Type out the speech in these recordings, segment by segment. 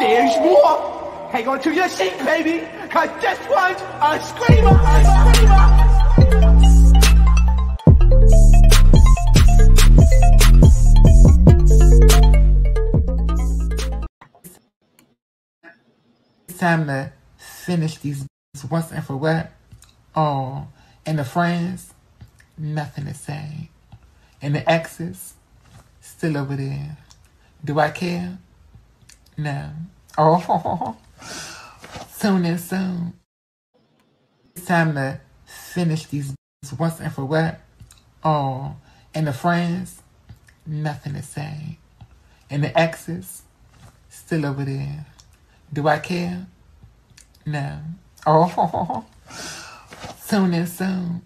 There's more. Hang on to your seat, baby, cause this one's a screamer, a screamer. It's time to finish these once and for what. Oh, and the friends, nothing to say. And the exes, still over there. Do I care? No. Oh, soon and soon. It's time to finish these once and for what. Oh, and the friends, nothing to say. And the exes, still over there. Do I care? No. Oh, soon and soon.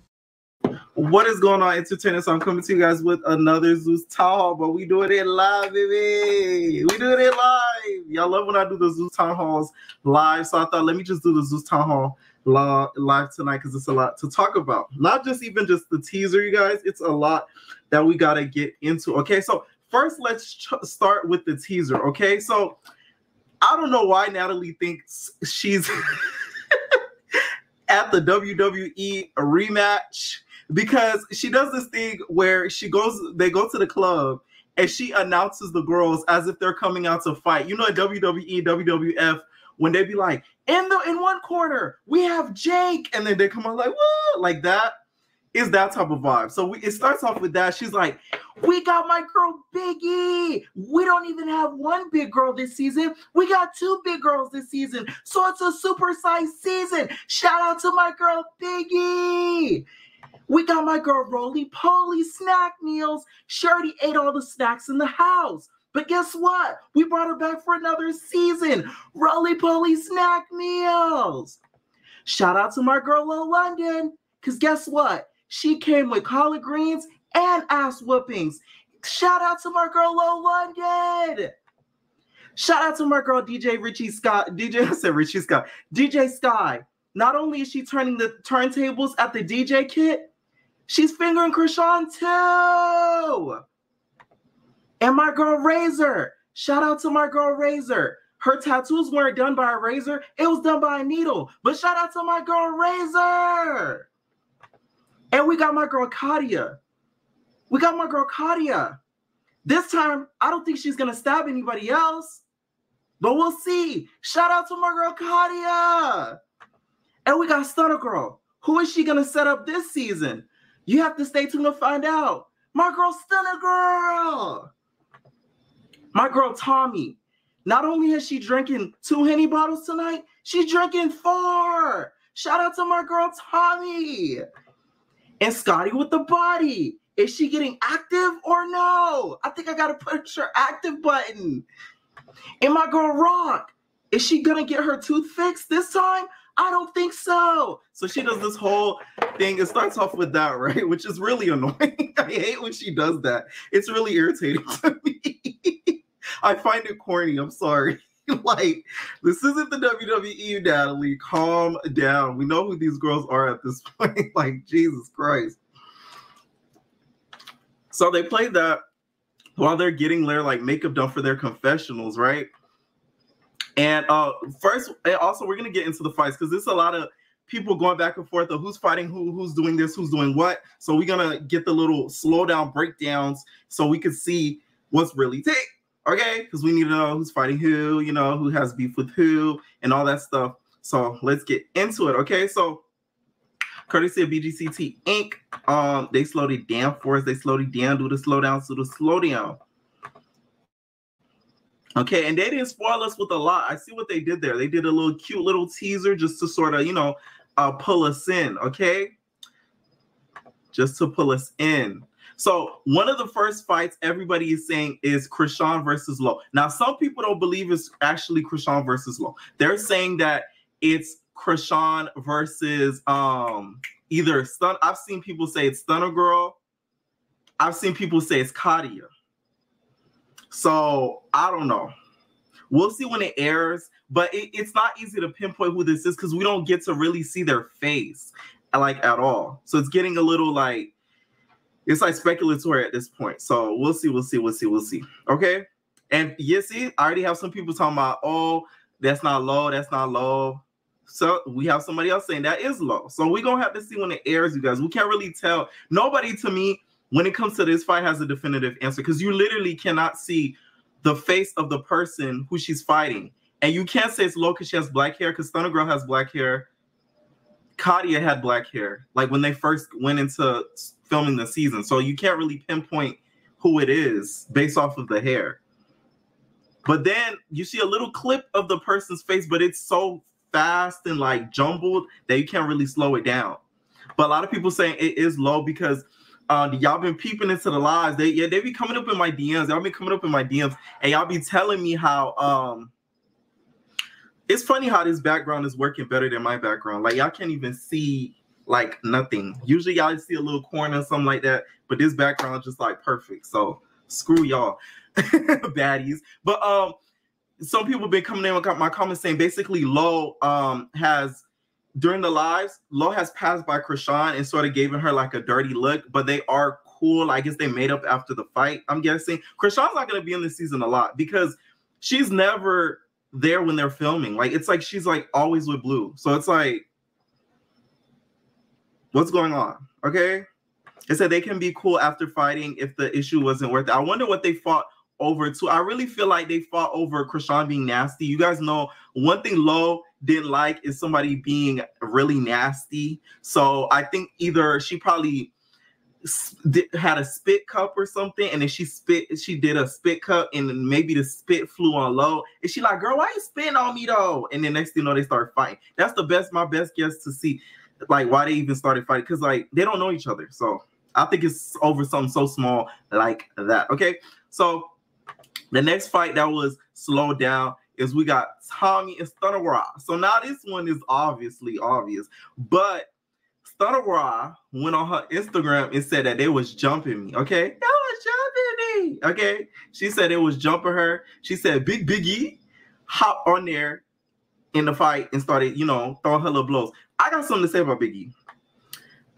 What is going on, entertainers? So I'm coming to you guys with another Zeus Town Hall, but we doing it live, baby. We doing it live. Y'all love when I do the Zeus Town Halls live, so I thought let me just do the Zeus Town Hall live tonight because it's a lot to talk about. Not just even just the teaser, you guys. It's a lot that we got to get into. Okay, so first let's start with the teaser. Okay, so I don't know why Natalie thinks she's at the WWE rematch, because she does this thing where they go to the club and she announces the girls as if they're coming out to fight. You know, WWE, WWF, when they be like, in one corner, we have Jake, and then they come out like, what? Like that is that type of vibe. So it starts off with that. She's like, we got my girl Biggie. We don't even have one big girl this season. We got two big girls this season. So it's a super-sized season. Shout out to my girl Biggie. We got my girl Roly-Poly snack meals. She already ate all the snacks in the house. But guess what? We brought her back for another season. Roly-Poly snack meals. Shout out to my girl Lil London. Because guess what? She came with collard greens and ass whoopings. Shout out to my girl Lil London. Shout out to my girl DJ Sky. Not only is she turning the turntables at the DJ kit, she's fingering Krishan too. And my girl Razor. Shout out to my girl Razor. Her tattoos weren't done by a razor. It was done by a needle. But shout out to my girl Razor. And we got my girl Katia. This time, I don't think she's going to stab anybody else. But we'll see. Shout out to my girl Katia. And we got Stunna Girl. Who is she going to set up this season? You have to stay tuned to find out. My girl Stunna Girl. My girl Tommy. Not only is she drinking 2 Henny bottles tonight, she's drinking 4. Shout out to my girl Tommy. And Scotty with the body. Is she getting active or no? I think I got to push her active button. And my girl Rock. Is she going to get her tooth fixed this time? I don't think so. So she does this whole thing. It starts off with that, right? Which is really annoying. I hate when she does that. It's really irritating to me. I find it corny. I'm sorry. Like, this isn't the WWE, Natalie. Calm down. We know who these girls are at this point. Like, Jesus Christ. So they play that while they're getting their like makeup done for their confessionals, right? And first, also, we're going to get into the fights because there's a lot of people going back and forth of who's fighting who, who's doing this, who's doing what. So we're going to get the little slow down breakdowns so we can see what's really take. Okay, because we need to know who's fighting who, you know, who has beef with who, and all that stuff. So let's get into it, okay? So, courtesy of BGCT Inc., they slowed it down for us. They slowed it down, do the slowdown. Okay, and they didn't spoil us with a lot. I see what they did there. They did a little cute little teaser just to sort of, you know, pull us in, okay? Just to pull us in. So one of the first fights everybody is saying is Krishan versus Lo. Now, some people don't believe it's actually Krishan versus Lo. They're saying that it's Krishan versus either Stun. I've seen people say it's Stunna Girl. I've seen people say it's Katia. So I don't know. We'll see when it airs, but it's not easy to pinpoint who this is because we don't get to really see their face like at all. So it's getting a little like, it's like speculatory at this point. So we'll see. Okay. And you see, I already have some people talking about, oh, that's not low, that's not low. So we have somebody else saying that is low. So we're going to have to see when it airs, you guys. We can't really tell. Nobody, to me, when it comes to this fight, has a definitive answer because you literally cannot see the face of the person who she's fighting. And you can't say it's low because she has black hair because Stunna Girl has black hair. Katia had black hair, like when they first went into filming the season. So you can't really pinpoint who it is based off of the hair. But then you see a little clip of the person's face, but it's so fast and like jumbled that you can't really slow it down. But a lot of people saying it is low because y'all been peeping into the lives. They be coming up in my DMs. Y'all been coming up in my DMs, and y'all be telling me how it's funny how this background is working better than my background. Like y'all can't even see like nothing. Usually y'all see a little corner or something like that, but this background is just like perfect. So screw y'all, baddies. But some people been coming in with my comments saying basically Lo has during the lives, Lo has passed by Krishan and sort of gave her like a dirty look, but they are cool. I guess they made up after the fight, I'm guessing. Krishan's not going to be in this season a lot because she's never there when they're filming. Like, it's like she's like always with Blue. So it's like, what's going on? Okay. It said they can be cool after fighting if the issue wasn't worth it. I wonder what they fought over too. I really feel like they fought over Krishan being nasty. You guys know one thing Lo didn't like is somebody being really nasty. So I think either she probably had a spit cup or something, and then she did a spit cup, and maybe the spit flew on Lo. And she like, girl, why you spitting on me though? And then next thing you know, they start fighting. That's my best guess to see like why they even started fighting, because like they don't know each other. So I think it's over something so small like that. Okay, so the next fight that was slowed down is we got Tommy and Stunna Girl. So now this one is obviously obvious, but Stunna Girl went on her Instagram and said that they was jumping me. Okay, they was jumping me. Okay, she said it was jumping her. She said Biggie hopped on there in the fight and started, you know, throwing her little blows. I got something to say about Biggie.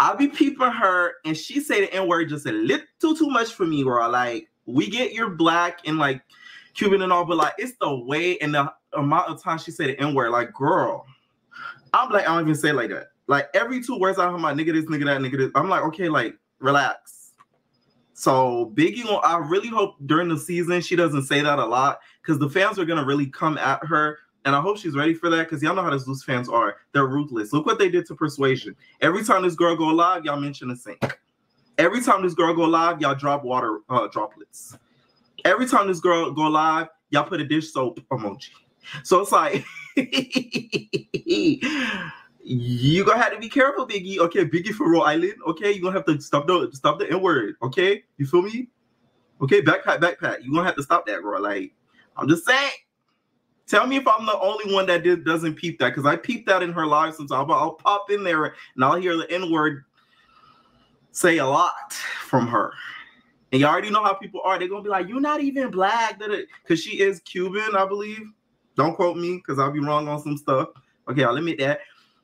I'll be peeping her, and she say the N-word just a little too much for me, girl. Like, we get you're black and like Cuban and all, but like it's the way and the amount of time she said the N-word. Like, girl, I'm like, I don't even say it like that. Like every 2 words out of my nigga this, nigga that, nigga this. I'm like, okay, like relax. So Biggie, I really hope during the season she doesn't say that a lot, because the fans are gonna really come at her. And I hope she's ready for that, because y'all know how the Zeus fans are. They're ruthless. Look what they did to Persuasion. Every time this girl go live, y'all mention a sink. Every time this girl go live, y'all drop water droplets. Every time this girl go live, y'all put a dish soap emoji. So it's like, you gonna have to be careful, Biggie. Okay, Biggie for Rhode Island. Okay, you gonna have to stop the N-word. Okay, you feel me? Okay, backpack. You gonna have to stop that, bro. Like, I'm just saying. Tell me if I'm the only one that doesn't peep that, because I peeped that in her live sometimes. I'll pop in there and I'll hear the N-word say a lot from her. And you already know how people are. They're going to be like, you're not even black. Because she is Cuban, I believe. Don't quote me, because I'll be wrong on some stuff. Okay, I'll admit that.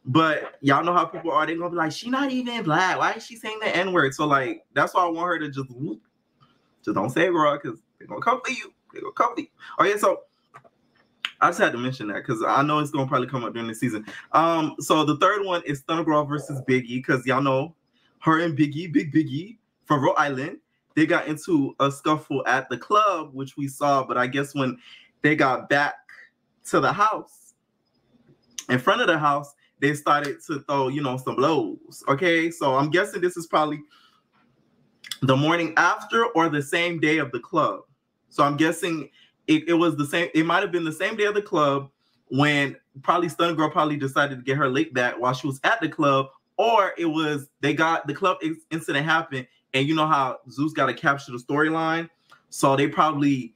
But y'all know how people are. They're going to be like, she not even black. Why is she saying the N-word? So, like, that's why I want her to just don't say it, bro, because they're going to come for you. They're going to come for you. Okay, so I just had to mention that because I know it's going to probably come up during the season. So the third one is Stunna Girl versus Biggie, because y'all know her and Biggie, Big Biggie from Rhode Island, they got into a scuffle at the club, which we saw. But I guess when they got back to the house, in front of the house, they started to throw, you know, some blows. Okay, so I'm guessing this is probably the morning after or the same day of the club. So I'm guessing it was the same. It might have been the same day of the club when probably Stunna Girl probably decided to get her lick back while she was at the club, or it was the club incident happened, and you know how Zeus got to capture the storyline, so they probably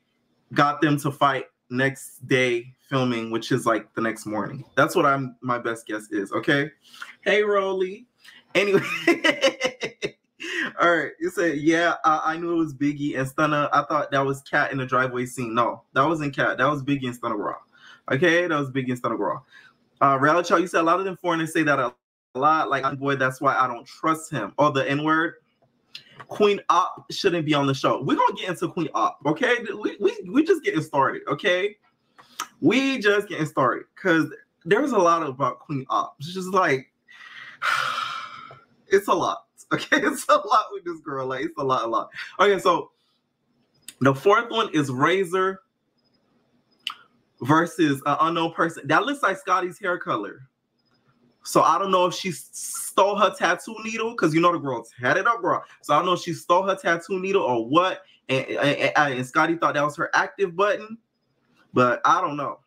got them to fight next day filming, which is like the next morning. That's what my best guess is. Okay, hey Rolly. Anyway. All right, you said, yeah, I knew it was Biggie and Stunna. I thought that was Cat in the driveway scene. No, that wasn't Cat. That was Biggie and Stunna Girl. Okay, that was Biggie and Stunna Girl. Reality, you said a lot of them foreigners say that a lot. Like, boy, that's why I don't trust him. Oh, the N-word. Queen Op shouldn't be on the show. We're gonna get into Queen Op, okay? We just getting started, okay? We just getting started because there's a lot about Queen Op. It's just like it's a lot, okay? It's a lot with this girl. Like it's a lot. Okay, so the fourth one is Razor versus an unknown person. That looks like Scotty's hair color. So I don't know if she stole her tattoo needle, because you know the girl tatted up, bro. So I don't know if she stole her tattoo needle or what. And Scotty thought that was her active button, but I don't know.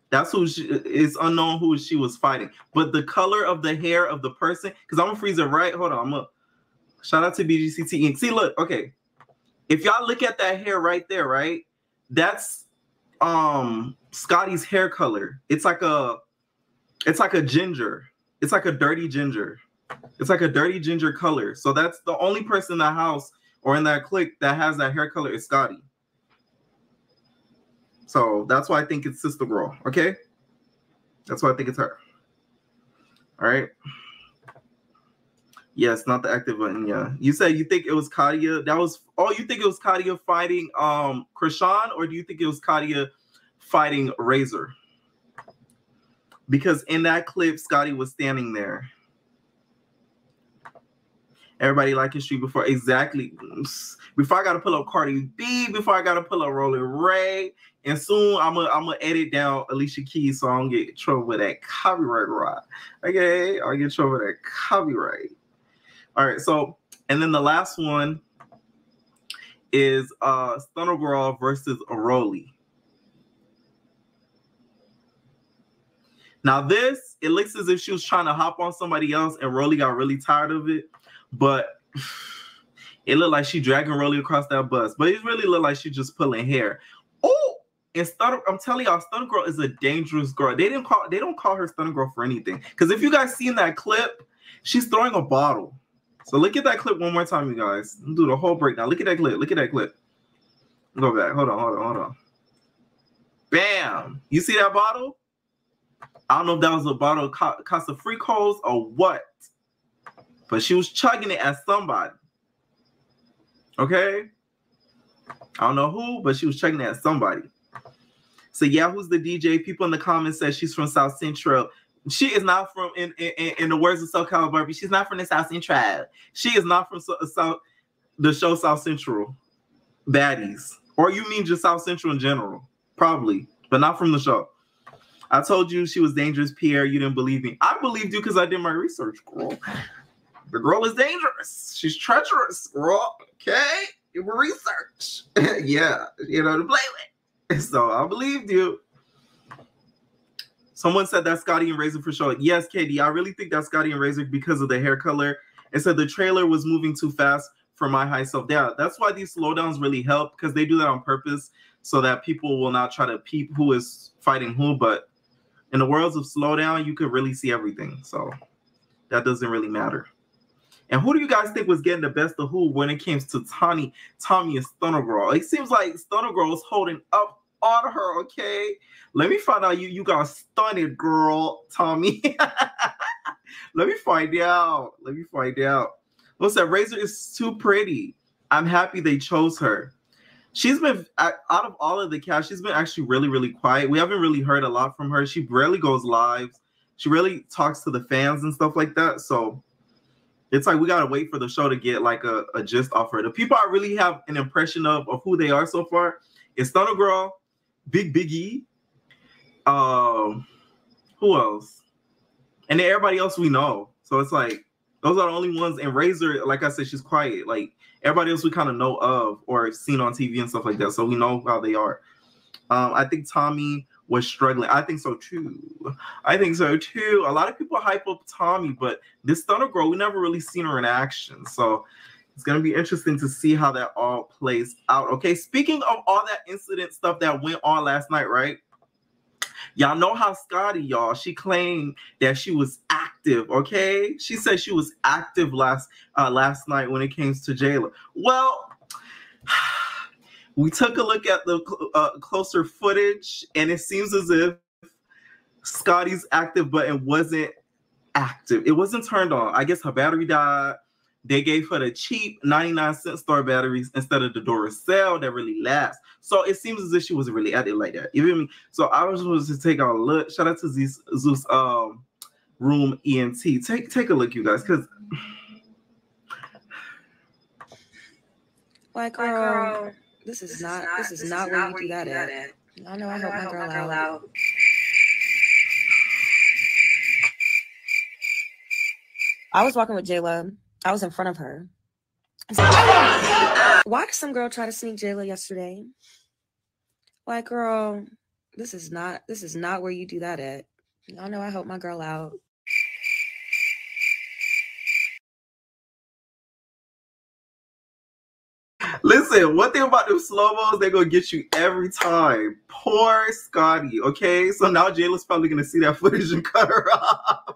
That's who it's unknown who she was fighting. But the color of the hair of the person, because I'm gonna freeze it right. Hold on, I'm gonna shout out to BGCT. See, look, okay. If y'all look at that hair right there, right? That's Scotty's hair color. It's like a ginger. It's like a dirty ginger. It's like a dirty ginger color. So that's the only person in the house or in that clique that has that hair color is Scotty. So that's why I think it's Sister Girl, okay? That's why I think it's her. All right. Yes, not the active button, yeah. You said you think it was Katia. That was, oh, you think it was Katia fighting Krishan, or do you think it was Katia fighting Razor? Because in that clip, Scotty was standing there. Everybody like history before, exactly. Before I got to pull up Cardi B, before I got to pull up Rolling Ray. And soon I'm gonna edit down Alicia Keys so I don't get in trouble with that copyright right. Okay, I'll get in trouble with that copyright. All right, so, and then the last one is Stunna Girl versus Rolly. Now this, it looks as if she was trying to hop on somebody else and Rolly got really tired of it, but it looked like she dragging Rolly across that bus, but it really looked like she just pulling hair. Oh, and Stunna, I'm telling y'all, Stunna Girl is a dangerous girl. They don't call her Stunna Girl for anything. Because if you guys seen that clip, she's throwing a bottle. So look at that clip one more time, you guys. I'll do the whole breakdown. Look at that clip. Look at that clip. Go back. Hold on. Bam. You see that bottle? I don't know if that was a bottle Casa Fricos or what. But she was chugging it at somebody. Okay? I don't know who, but she was chugging it at somebody. So yeah, who's the DJ? People in the comments said she's from South Central. She is not from, in the words of SoCal Barbie, she's not from the South Central. She is not from the show South Central. Baddies. Or you mean just South Central in general. Probably. But not from the show. I told you she was dangerous, Pierre. You didn't believe me. I believed you because I did my research, girl. The girl is dangerous. She's treacherous, girl. Okay? You were research. Yeah. You know, to play with. So I believed you. Someone said that's Scotty and Razor for sure. Yes, KD, I really think that's Scotty and Razor because of the hair color. It said the trailer was moving too fast for my high self. Yeah, that's why these slowdowns really help, because they do that on purpose so that people will not try to peep who is fighting who. But in the worlds of slowdown, you could really see everything. So that doesn't really matter. And who do you guys think was getting the best of who when it came to Tommy and Stunna Girl? It seems like Stunna Girl was holding up on her, okay? Let me find out you got stunned, girl, Tommy. Let me find out. What's that? Razor is too pretty. I'm happy they chose her. She's been, out of all of the cast, she's been actually really, really quiet. We haven't really heard a lot from her. She rarely goes live. She really talks to the fans and stuff like that. So it's like we got to wait for the show to get like a gist off her. The people I really have an impression of who they are so far is Stunna Girl, Biggie, who else? And then everybody else we know. So it's like, those are the only ones. And Razor, like I said, she's quiet. Like everybody else we kind of know of or seen on TV and stuff like that. So we know how they are. I think Tommy was struggling. I think so too. A lot of people hype up Tommy, but this Stunna Girl, we never really seen her in action. So it's going to be interesting to see how that all plays out. Okay, speaking of all that incident stuff that went on last night, right? Y'all know how Scotty, y'all, she claimed that she was active, okay? She said she was active last night when it came to Jayla. Well, we took a look at the closer footage, and it seems as if Scotty's active button wasn't active. It wasn't turned on. I guess her battery died. they gave her the cheap 99-cent store batteries instead of the Duracell that really last. So it seems as if she wasn't really at it like that. You feel me? So I was supposed to take a look. Shout out to Zeus Room ENT. Take a look, you guys, because like, girl, this is not where you do that at. I know I helped my girl out. I was walking with Jayla. I was in front of her. Why did some girl try to sneak Jayla yesterday? Like, girl, this is not where you do that at. I know I helped my girl out. Listen, one thing about them slow-mos, they're going to get you every time. Poor Scotty, okay? So now Jayla's probably going to see that footage and cut her off.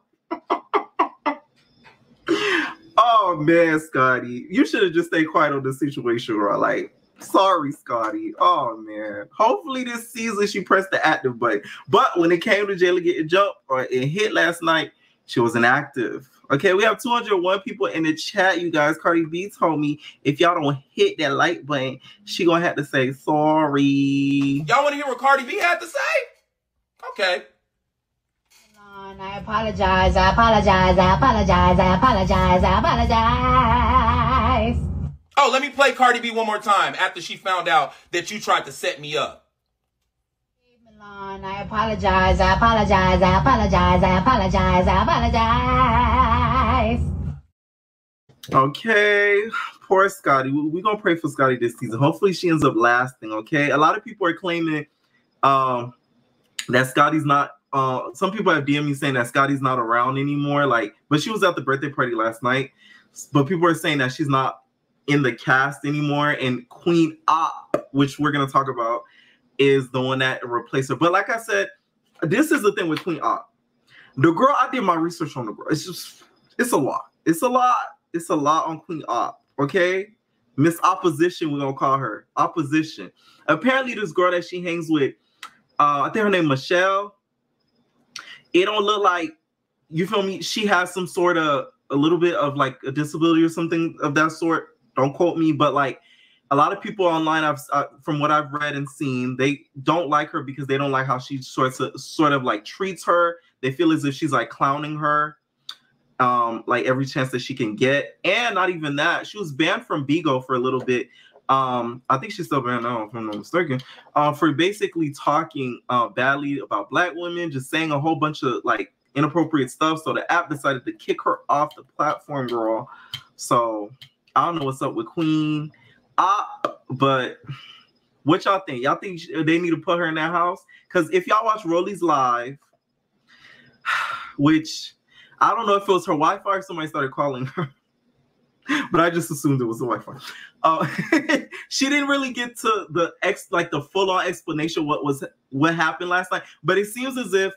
Oh, man, Scotty. You should have just stayed quiet on the situation, bro. Like, sorry, Scotty. Oh, man. Hopefully this season she pressed the active button. But when it came to Jayla getting jumped or it hit last night, she wasn't active. Okay, we have 201 people in the chat, you guys. Cardi B told me if y'all don't hit that like button, she gonna have to say sorry. Y'all want to hear what Cardi B had to say? Okay. I apologize. I apologize. I apologize. I apologize. I apologize. Oh, let me play Cardi B one more time after she found out that you tried to set me up. I apologize. I apologize. I apologize. I apologize. I apologize. Okay, poor Scotty. We're gonna pray for Scotty this season. Hopefully she ends up lasting. Okay, a lot of people are claiming that Scotty's not. Some people have DM'd me saying that Scotty's not around anymore. Like, but she was at the birthday party last night. But people are saying that she's not in the cast anymore. And Queen Op, which we're gonna talk about, is the one that replaced her. But like I said, this is the thing with Queen Op. The girl, I did my research on the girl. It's a lot. It's a lot on Queen Op. Okay, Miss Opposition, we're gonna call her Opposition. Apparently, this girl that she hangs with, I think her name Michelle. It don't look like, you feel me, she has some sort of a little bit of like a disability or something of that sort. Don't quote me, but like a lot of people online, from what I've read and seen, they don't like her because they don't like how she sort of like treats her. They feel as if she's like clowning her, like every chance that she can get. And not even that, she was banned from Bigo for a little bit. I think she's still banned now, if I'm not mistaken, for basically talking badly about Black women, just saying a whole bunch of like inappropriate stuff. So the app decided to kick her off the platform, girl. So I don't know what's up with Queen. But what y'all think? Y'all think they need to put her in that house? Because if y'all watch Rolly's live, which I don't know if it was her Wi-Fi or somebody started calling her, but I just assumed it was the Wi-Fi. She didn't really get to the full-on explanation what happened last night. But it seems as if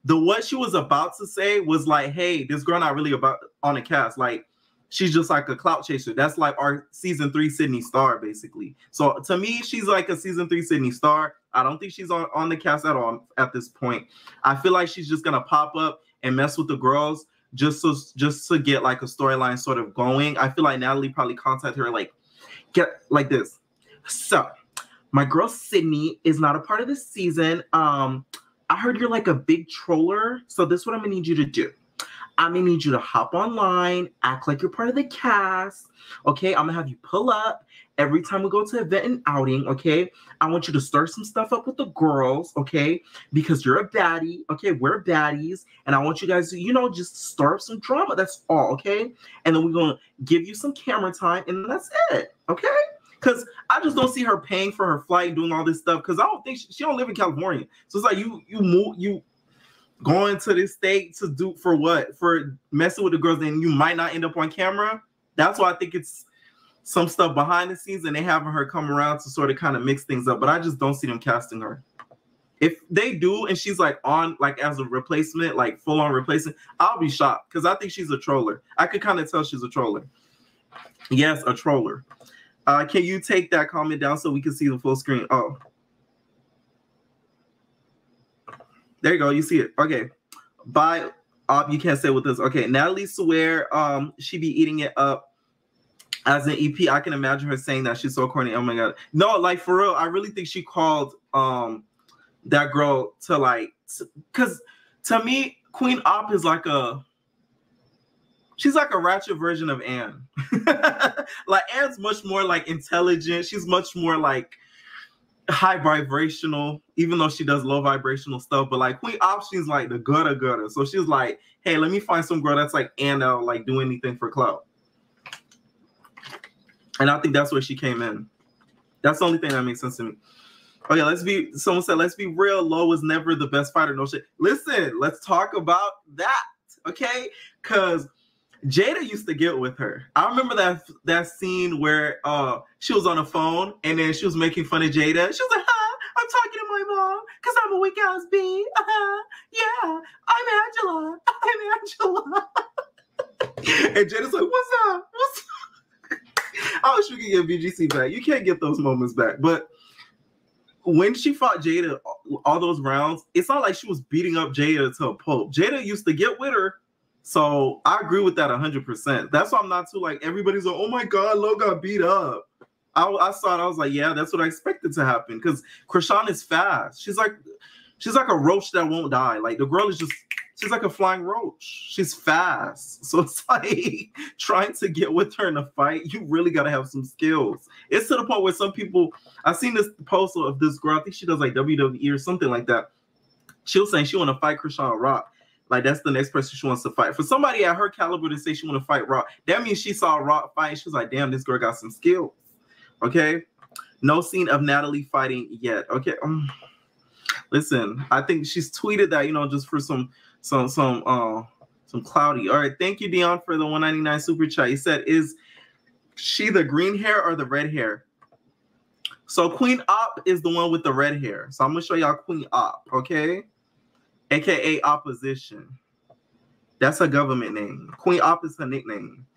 what she was about to say was like, hey, this girl not really on the cast. Like, she's just like a clout chaser. That's like our season 3 Sydney Star, basically. So to me, she's like a season 3 Sydney Star. I don't think she's on the cast at all at this point. I feel like she's just gonna pop up and mess with the girls just to get like a storyline sort of going. I feel like Natalie probably contacted her like, get like this. So my girl Sydney is not a part of this season. I heard you're like a big troller. So this is what I'm gonna need you to do. I'm gonna need you to hop online, act like you're part of the cast. Okay, I'm gonna have you pull up every time we go to an event and outing. Okay, I want you to stir some stuff up with the girls. Okay, because you're a baddie. Okay, we're baddies, and I want you guys to, just stir up some drama. That's all. Okay, and then we're gonna give you some camera time, and that's it. Okay, because I just don't see her paying for her flight and doing all this stuff. Because I don't think she don't live in California, so it's like you going to this state to do for what? For messing with the girls, and you might not end up on camera. That's why I think it's some stuff behind the scenes, and they having her come around to sort of kind of mix things up. But I just don't see them casting her. If they do, and she's like on like as a replacement, like full on replacement, I'll be shocked because I think she's a troller. I could kind of tell she's a troller. Yes, a troller. Can you take that comment down so we can see the full screen? Oh. There you go. You see it. Okay. Bye. You can't say with this. Okay. Natalie swear she be eating it up. as an EP, I can imagine her saying that she's so corny. Oh my god, no, like for real, I really think she called that girl to like, because to me, Queen Op is like she's like a ratchet version of Anne. Like Anne's much more like intelligent. She's much more like high vibrational, even though she does low vibrational stuff. But like Queen Op, she's like the gutter. So she's like, hey, let me find some girl that's like Anne that'll like do anything for clout. And I think that's where she came in. That's the only thing that makes sense to me. Oh yeah, someone said, let's be real. Lo was never the best fighter. No shit. Listen, let's talk about that. Okay? Because Jada used to get with her. I remember that scene where she was on the phone and then she was making fun of Jada. She was like, I'm talking to my mom because I'm a weak ass bee. Yeah, I'm Angela. And Jada's like, what's up? I wish we could get BGC back. You can't get those moments back. But when she fought Jada all those rounds, it's not like she was beating up Jada to a pulp. Jada used to get with her. So I agree with that 100%. That's why I'm not too like, everybody's like, oh my God, Lo got beat up. I saw it. I was like, yeah, that's what I expected to happen. Because Krishan is fast. She's like a roach that won't die. Like the girl is she's like a flying roach. She's fast. So it's like trying to get with her in a fight, you really got to have some skills. It's to the point where some people, I've seen this post of this girl, I think she does like WWE or something like that. She was saying she want to fight Krishan Rock. Like that's the next person she wants to fight. For somebody at her caliber to say she want to fight Rock, that means she saw Rock fight. She was like, damn, this girl got some skills. Okay. No scene of Natalie fighting yet. Okay. Listen, I think she's tweeted that, just for some cloudy. All right. Thank you, Dion, for the 199 super chat. He said, is she the green hair or the red hair? So Queen Op is the one with the red hair. So I'm going to show y'all Queen Op. Okay. AKA Opposition. That's her government name. Queen Op is her nickname.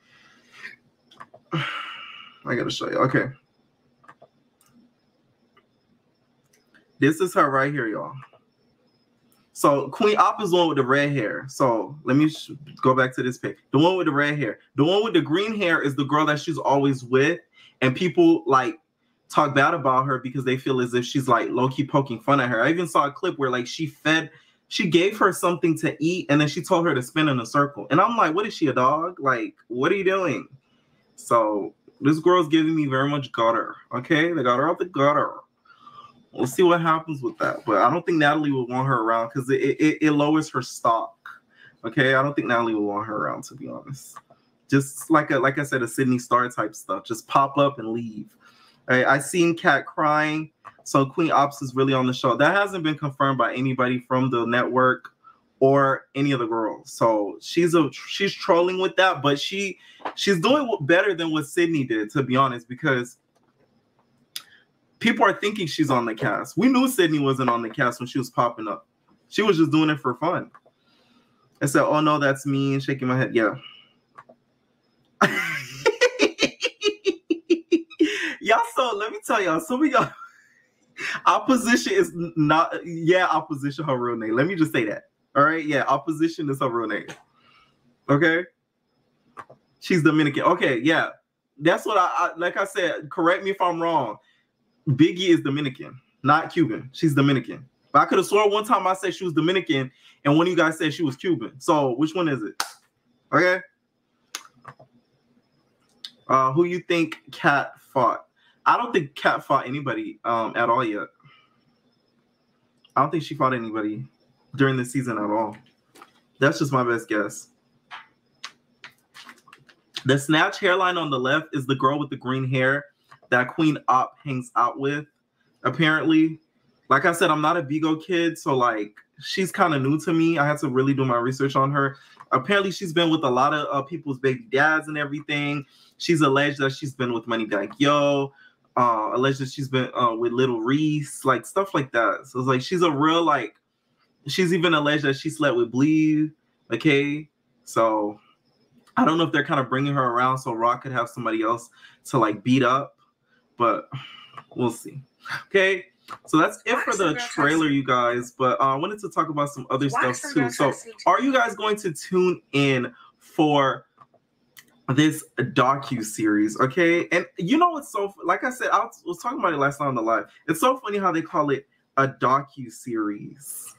I gotta show you. Okay. This is her right here, y'all. So Queen Op is the one with the red hair. So let me go back to this page. The one with the red hair. The one with the green hair is the girl that she's always with. And people like talk bad about her because they feel as if she's like low-key poking fun at her. I even saw a clip where like she gave her something to eat and then she told her to spin in a circle. And I'm like, what is she, a dog? Like, what are you doing? So this girl's giving me very much gutter. Okay, they got her out the gutter. We'll see what happens with that. But I don't think Natalie would want her around because it lowers her stock. Okay, I don't think Natalie would want her around, to be honest. Just like I said, a Sydney Star type stuff. Just pop up and leave. All right, I seen Kat crying. So Queen Ops is really on the show. That hasn't been confirmed by anybody from the network or any of the girls. So she's trolling with that, but she's doing better than what Sydney did, to be honest, because people are thinking she's on the cast. We knew Sydney wasn't on the cast when she was popping up. She was just doing it for fun. I said, oh no, that's me, and shaking my head. Yeah. Y'all, so let me tell y'all, some of y'all, Opposition is not, Opposition, her real name. Let me just say that. All right? Yeah, Opposition is her real name. Okay? She's Dominican. Okay, yeah. That's what I like I said, correct me if I'm wrong. Biggie is Dominican, not Cuban. She's Dominican. But I could have sworn one time I said she was Dominican, and one of you guys said she was Cuban. So which one is it? Okay? Who you think Kat fought? I don't think Kat fought anybody at all yet. I don't think she fought anybody during the season at all. That's just my best guess. The snatch hairline on the left is the girl with the green hair that Queen Op hangs out with, apparently. Like I said, I'm not a Bigo kid, so like she's kind of new to me. I had to really do my research on her. Apparently, she's been with a lot of people's baby dads and everything. She's alleged that she's been with Moneybagg Yo. Alleged that she's been with Little Reese, like stuff like that. So it's like she's a real like. She's even alleged that she slept with Bleed. Okay, so I don't know if they're kind of bringing her around so Rock could have somebody else to like beat up, but we'll see. Okay, so that's it for the trailer, you guys. But I wanted to talk about some other stuff too. So are you guys going to tune in for this docu-series, okay? And you know what's so, like I said, I was talking about it last night on the live. It's so funny how they call it a docu-series.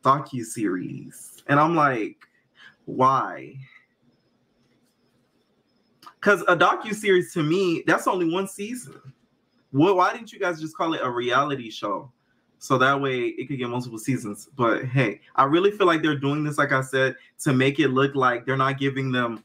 Docu-series. And I'm like, why? Because a docu-series to me, that's only one season. Why didn't you guys just call it a reality show? So that way it could get multiple seasons. But hey, I really feel like they're doing this, like I said, to make it look like they're not giving them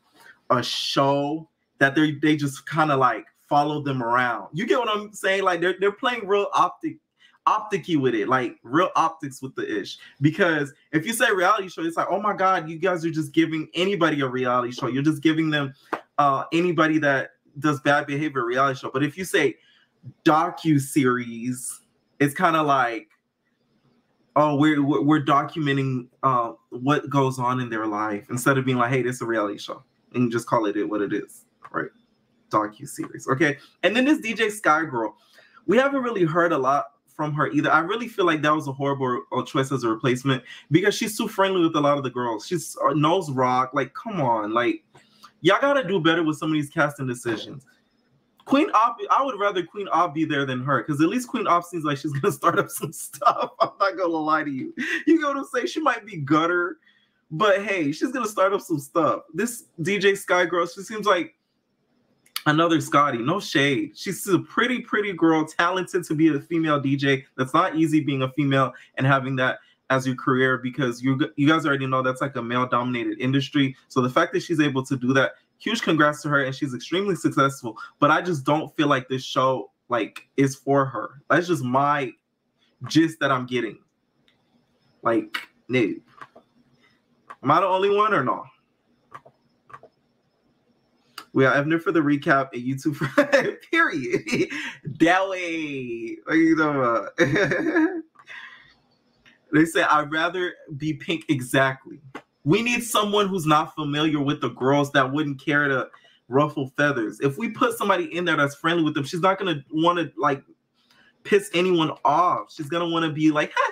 a show, that they just kind of like follow them around. You get what I'm saying? Like they're playing real optic-y with it, like real optics with the ish. Because if you say reality show, it's like, oh my God, you guys are just giving anybody a reality show. You're just giving them anybody that does bad behavior a reality show. But if you say docu-series, it's kind of like, oh, we're documenting what goes on in their life, instead of being like, hey, this is a reality show, and you just call it what it is, right? Docu-series, okay? And then this DJ Sky Girl, we haven't really heard a lot from her either. I really feel like that was a horrible choice as a replacement, because she's too friendly with a lot of the girls. She's knows rock. Like, come on, like, y'all gotta do better with some of these casting decisions. Queen Op, I would rather Queen Op be there than her, because at least Queen Op seems like she's gonna start up some stuff. I'm not gonna lie to you. You know what I'm saying? She might be gutter, but hey, she's gonna start up some stuff. This DJ Sky Girl, she seems like another Scotty. No shade. She's a pretty girl, talented to be a female DJ. That's not easy being a female and having that as your career, because you guys already know that's like a male-dominated industry. So the fact that she's able to do that, huge congrats to her, and she's extremely successful. But I just don't feel like this show like is for her. That's just my gist that I'm getting. Like, no. Am I the only one or no? We are Evner for the recap and YouTube for period. That way. What are you talking about? They say, I'd rather be Pink. Exactly. We need someone who's not familiar with the girls, that wouldn't care to ruffle feathers. If we put somebody in there that's friendly with them, she's not going to want to like piss anyone off. She's going to want to be like, I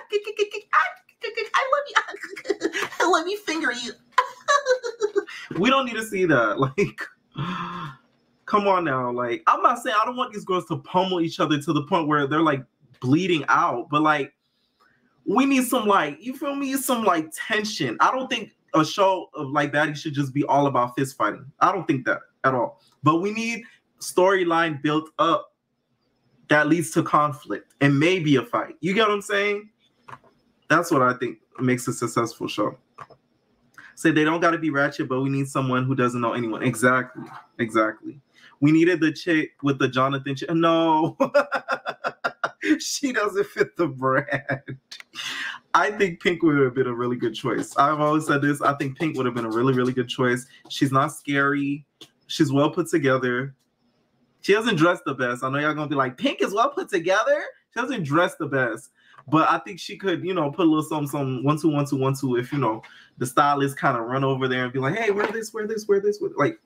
love you. Let me finger you. We don't need to see that. Like, come on now. Like, I'm not saying I don't want these girls to pummel each other to the point where they're like bleeding out, but like, we need some, like, you feel me? Some like tension. I don't think a show of like Baddies should just be all about fist fighting. I don't think that at all. But we need storyline built up that leads to conflict and maybe a fight. You get what I'm saying? That's what I think makes a successful show. Say they don't got to be ratchet, but we need someone who doesn't know anyone. Exactly. Exactly. We needed the chick with the Jonathan. No. She doesn't fit the brand. I think Pink would have been a really good choice. I've always said this. I think Pink would have been a really good choice. She's not scary. She's well put together. She doesn't dress the best. I know y'all going to be like, Pink is well put together? She doesn't dress the best. But I think she could, you know, put a little something, 1 2 1 2 1 2. If, you know, the stylist kind of run over there and be like, hey, wear this. Like,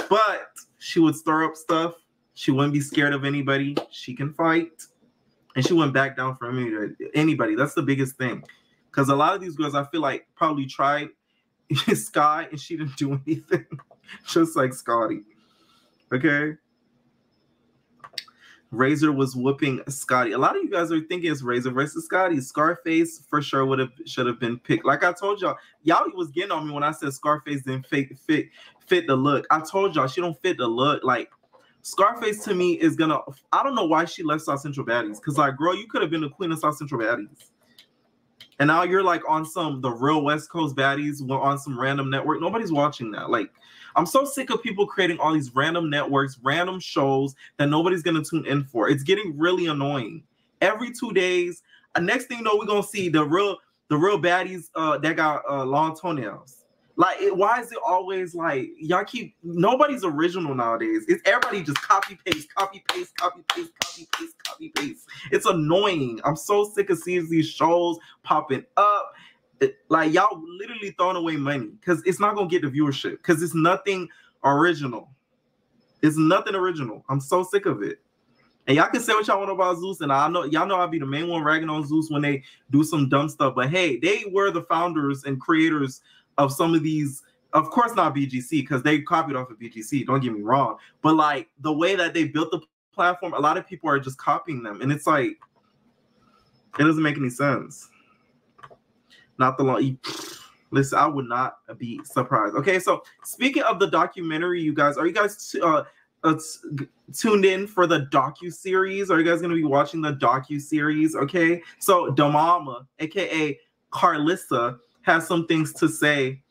But she would stir up stuff. She wouldn't be scared of anybody. She can fight. And she wouldn't back down from anybody. That's the biggest thing. Because a lot of these girls, I feel like, probably tried Sky and she didn't do anything. Just like Scotty. Okay? Razor was whooping Scotty. A lot of you guys are thinking it's Razor versus Scotty. Scarface for sure should have been picked. Like I told y'all was getting on me when I said Scarface didn't fit the look. I told y'all she don't fit the look. Like, Scarface to me is gonna. I don't know why she left South Central Baddies. Cause like, girl, you could have been the queen of South Central Baddies, and now you're like on the real West Coast Baddies on some random network. Nobody's watching that. Like, I'm so sick of people creating all these random networks, random shows that nobody's gonna tune in for. It's getting really annoying. Every 2 days, next thing you know, we're gonna see the real Baddies that got long toenails. Like, why is it always like y'all keep nobody's original nowadays? It's everybody just copy paste. It's annoying. I'm so sick of seeing these shows popping up. Like, y'all literally throwing away money because it's not gonna get the viewership because it's nothing original. It's nothing original. I'm so sick of it. And y'all can say what y'all want about Zeus, and I know y'all know I'll be the main one ragging on Zeus when they do some dumb stuff. But hey, they were the founders and creators of some of these. Of course, not BGC because they copied off of BGC. Don't get me wrong, but like the way that they built the platform, a lot of people are just copying them, and it's like it doesn't make any sense. Not the long. Listen, I would not be surprised. Okay, so speaking of the documentary, you guys, are you guys tuned in for the docu-series? Are you guys going to be watching the docu-series? Okay, so Damama, aka Carlissa, has some things to say